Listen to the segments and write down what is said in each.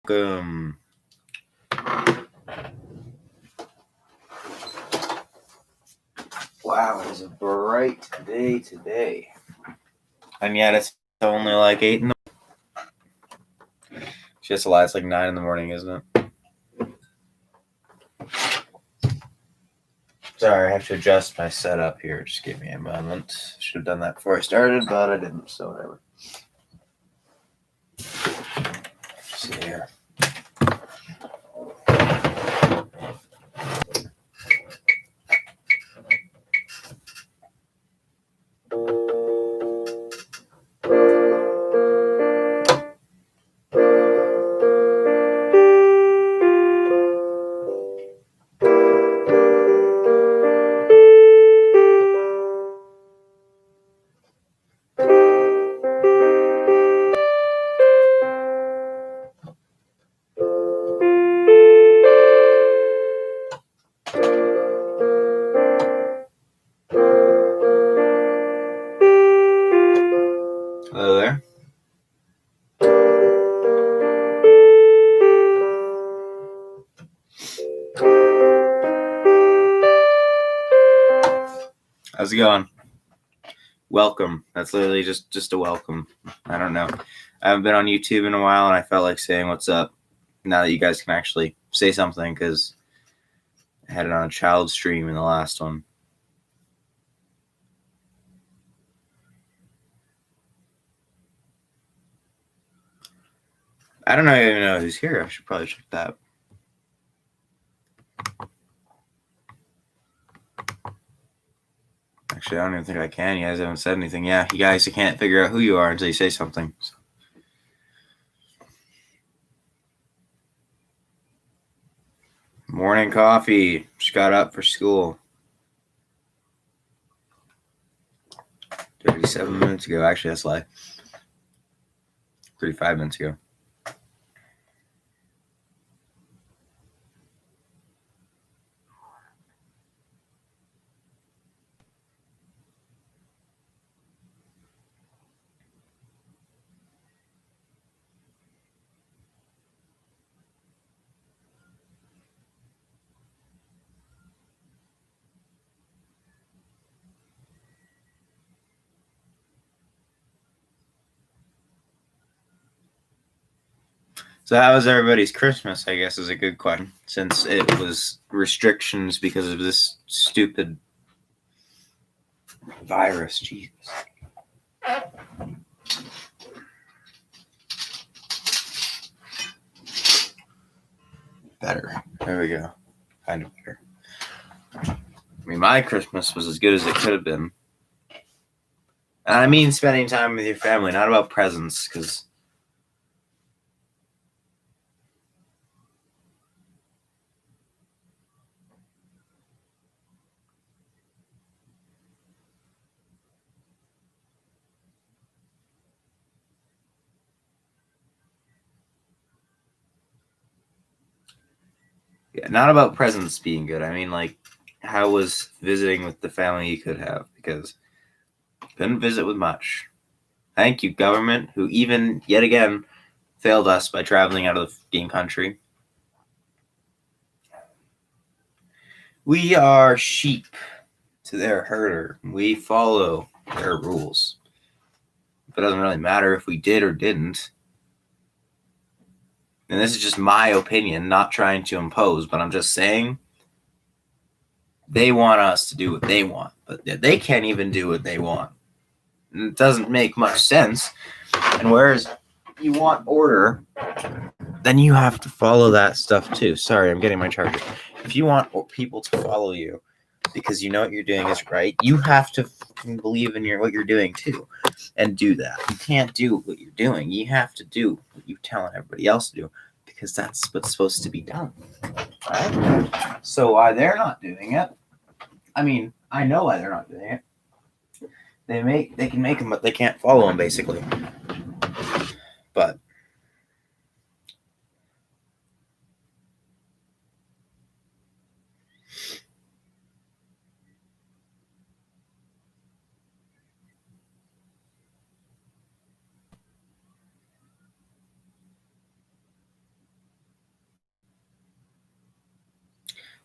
Welcome. Wow, it is a bright day today. And yet it's only like 8 in the morning. She has to lie, it's like 9 in the morning, isn't it? Sorry, I have to adjust my setup here. Just give me a moment. Should have done that before I started, but I didn't, so whatever. Let's see here. Hello there. How's it going? Welcome. That's literally just a welcome. I don't know. I haven't been on YouTube in a while, and I felt like saying what's up now that you guys can actually say something, because I had it on a child stream in the last one. I don't even know who's here. I should probably check that. Actually, I don't even think I can. You guys haven't said anything. Yeah, you guys can't figure out who you are until you say something. So. Morning coffee. Just got up for school. 37 minutes ago. Actually, that's like 35 minutes ago. So how was everybody's Christmas, I guess, is a good question, since it was restrictions because of this stupid virus. Jesus. Better. There we go. Kind of better. I mean, my Christmas was as good as it could have been. And I mean spending time with your family, not about presents, because yeah, not about presents being good. I mean, like, how was visiting with the family you could have? Because couldn't visit with much. Thank you, government, who even, yet again, failed us by traveling out of the game country. We are sheep to their herder. We follow their rules. But it doesn't really matter if we did or didn't. And this is just my opinion, not trying to impose, but I'm just saying they want us to do what they want, but they can't even do what they want. And it doesn't make much sense. And whereas you want order, then you have to follow that stuff too. Sorry, I'm getting my charger. If you want people to follow you because you know what you're doing is right, you have to believe in what you're doing too and do that. You can't do what you're doing. You have to do what you're telling everybody else to do, because that's what's supposed to be done. Right? So why they're not doing it, I mean, I know why they're not doing it. They can make them, but they can't follow them, basically. But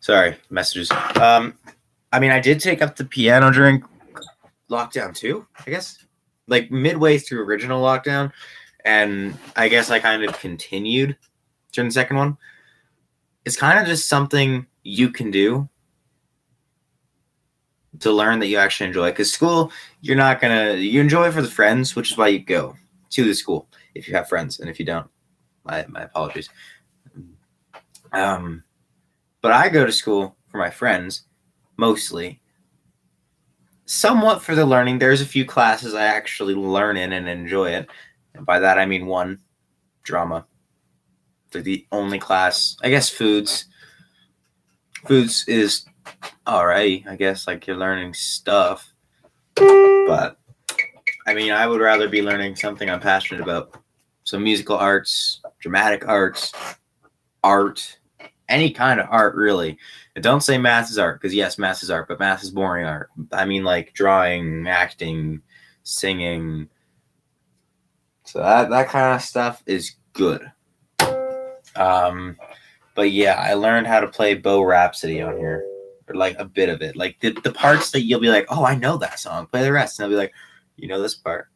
Sorry, messages. I mean, I did take up the piano during lockdown too, I guess. Like midway through original lockdown. And I guess I kind of continued during the second one. It's kind of just something you can do to learn that you actually enjoy. Because school, you enjoy it for the friends, which is why you go to the school if you have friends. And if you don't, my apologies. But I go to school for my friends, mostly. Somewhat for the learning. There's a few classes I actually learn in and enjoy it. And by that, I mean one, drama. They're the only class. I guess foods. Foods is all right, I guess. Like, you're learning stuff. But, I mean, I would rather be learning something I'm passionate about. So musical arts, dramatic arts, art, any kind of art, really. And don't say math is art, because yes, math is art, but math is boring art. I mean, like drawing, acting, singing. So that kind of stuff is good. But yeah, I learned how to play Bo Rhapsody on here, or like a bit of it. Like the parts that you'll be like, oh, I know that song. Play the rest, and I'll be like, you know this part,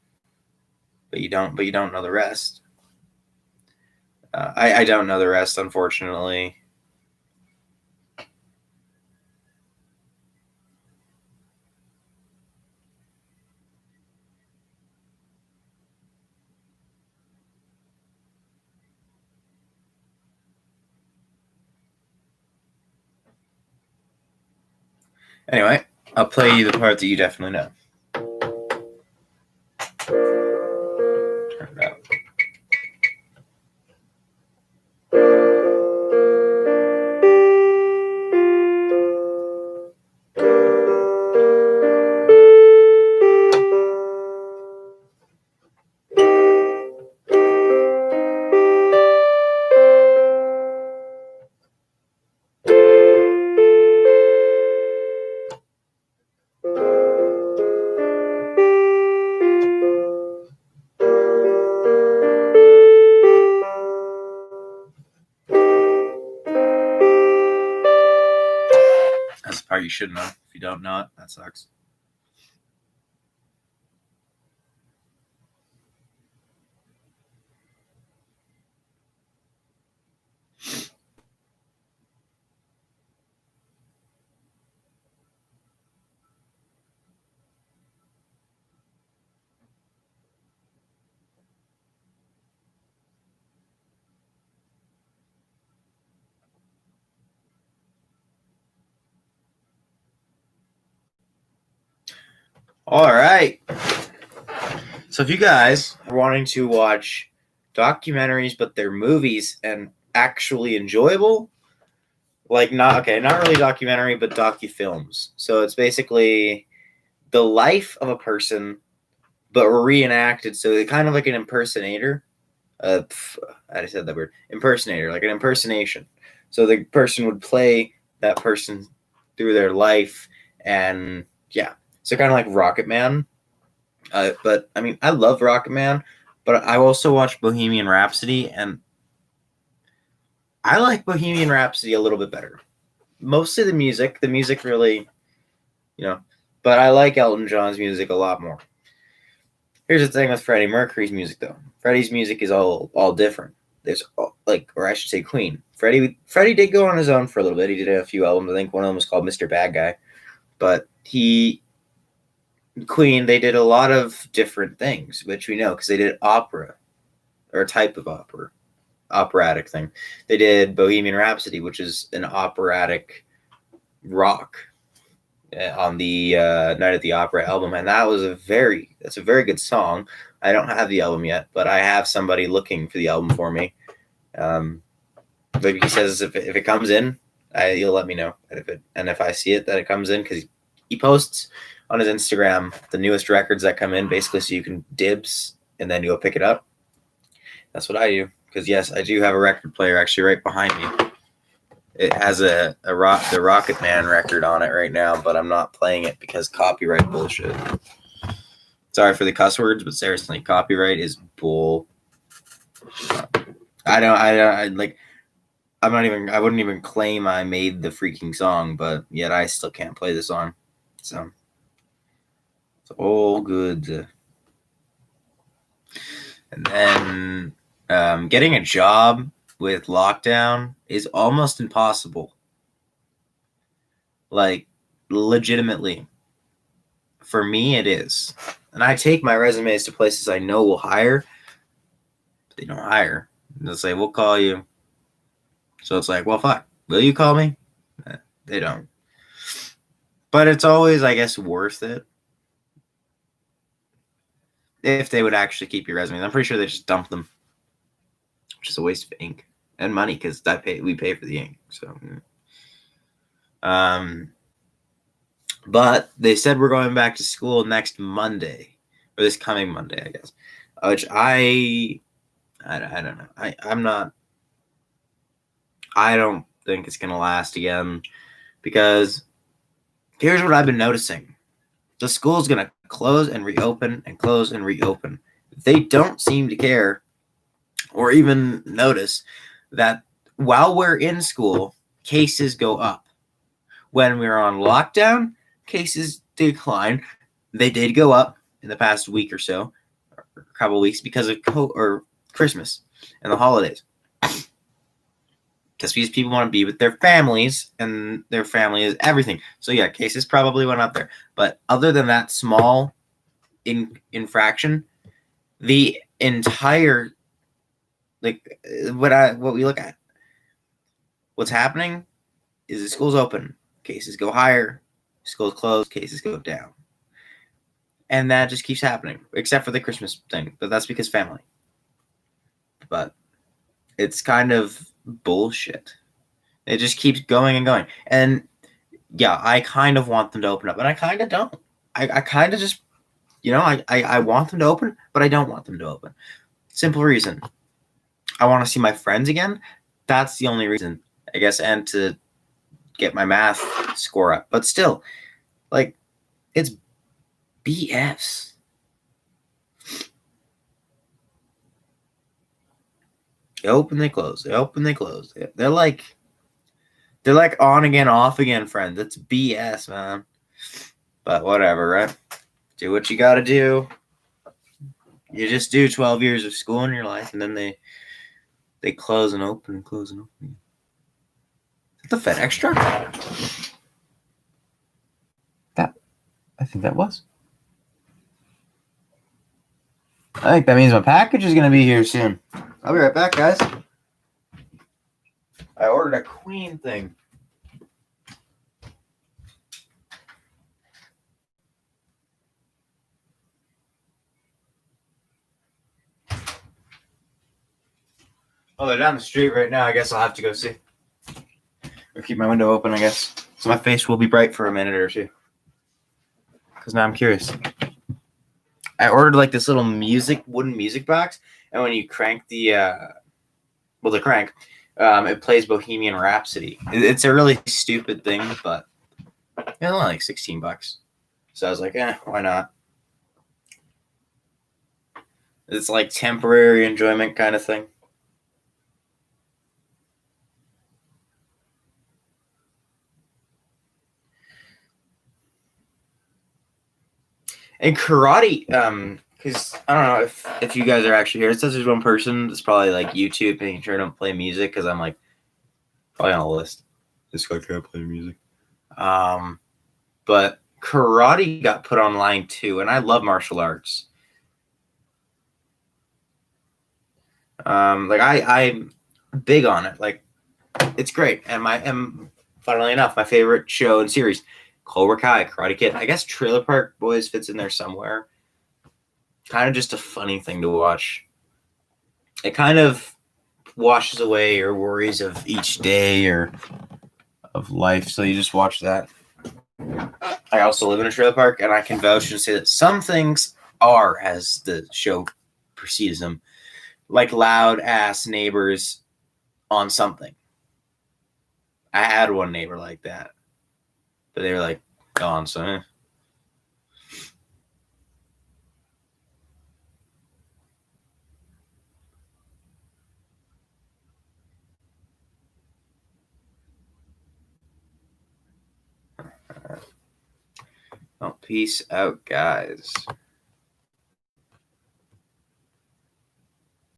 but you don't know the rest. I don't know the rest, unfortunately. Anyway, I'll play you the part that you definitely know. Turn it up. That's the part you should know. If you don't know it, that sucks. All right. So if you guys are wanting to watch documentaries, but they're movies and actually enjoyable, like not really documentary, but docu-films. So it's basically the life of a person, but reenacted. So they're kind of like an impersonator. I said that word. Impersonator, like an impersonation. So the person would play that person through their life, and yeah. So kind of like Rocket Man. But I mean, I love Rocket Man, but I also watched Bohemian Rhapsody, and I like Bohemian Rhapsody a little bit better. Mostly the music really, but I like Elton John's music a lot more. Here's the thing with Freddie Mercury's music, though. Freddie's music is all different. There's or I should say, Queen. Freddie did go on his own for a little bit. He did a few albums. I think one of them was called Mr. Bad Guy, but Queen, they did a lot of different things, which we know because they did opera, or a type of operatic thing. They did Bohemian Rhapsody, which is an operatic rock on the Night at the Opera album, and that's a very good song. I don't have the album yet, but I have somebody looking for the album for me. Like he says, if it comes in, you'll let me know. And if I see it that it comes in, because he posts on his Instagram the newest records that come in, basically, so you can dibs and then you'll pick it up. That's what I do. Because yes, I do have a record player actually right behind me. It has the Rocket Man record on it right now, but I'm not playing it because copyright bullshit. Sorry for the cuss words, but seriously, copyright is bull. I I wouldn't even claim I made the freaking song, but yet I still can't play the song. So it's all good. And then getting a job with lockdown is almost impossible. Like, legitimately. For me, it is. And I take my resumes to places I know will hire, but they don't hire. They'll say, we'll call you. So it's like, well, fuck. Will you call me? They don't. But it's always, I guess, worth it if they would actually keep your resumes. I'm pretty sure they just dump them, which is a waste of ink and money because we pay for the ink. So, but they said we're going back to school next Monday, or this coming Monday, I guess. Which I don't know. I don't think it's gonna last again because here's what I've been noticing: the school's gonna close and reopen and close and reopen. They don't seem to care or even notice that while we're in school, cases go up. When we're on lockdown, cases decline. They did go up in the past week or so, or a couple of weeks because of Christmas and the holidays. Because people want to be with their families, and their family is everything. So yeah, cases probably went up there. But other than that small infraction, the entire what we look at, what's happening is the school's open, cases go higher, schools close, cases go down. And that just keeps happening, except for the Christmas thing. But that's because family. But it's kind of bullshit. It just keeps going and going. And yeah, I kind of want them to open up, and I kind of don't. I kind of just, I want them to open, but I don't want them to open. Simple reason. I want to see my friends again. That's the only reason, I guess, and to get my math score up. But still, like, it's BS. They open, they close. They open, they close. They're like on again, off again, friends. It's BS, man. But whatever, right? Do what you got to do. You just do 12 years of school in your life, and then they close and open and close and open. Is that the FedEx truck? I think that was. I think that means my package is going to be here soon. I'll be right back, guys. I ordered a Queen thing. Oh, they're down the street right now. I guess I'll have to go see. Or keep my window open, I guess. So my face will be bright for a minute or two. Because now I'm curious. I ordered like this little wooden music box. And when you crank the crank, it plays Bohemian Rhapsody. It's a really stupid thing, but it's only like $16. So I was like, why not? It's like temporary enjoyment kind of thing. And karate, because I don't know if you guys are actually here. It says there's one person that's probably like YouTube making sure I don't play music because I'm like probably on a list. This guy can't play music. But karate got put online too, and I love martial arts. Like I'm big on it. Like it's great, and funnily enough, my favorite show and series, Cobra Kai, Karate Kid. I guess Trailer Park Boys fits in there somewhere. Kind of just a funny thing to watch. It kind of washes away your worries of each day or of life, so you just watch that. I also live in a trailer park, and I can vouch and say that some things are, as the show precedes them, like loud ass neighbors on something. I had one neighbor like that, but they were like gone. So, Peace out, guys.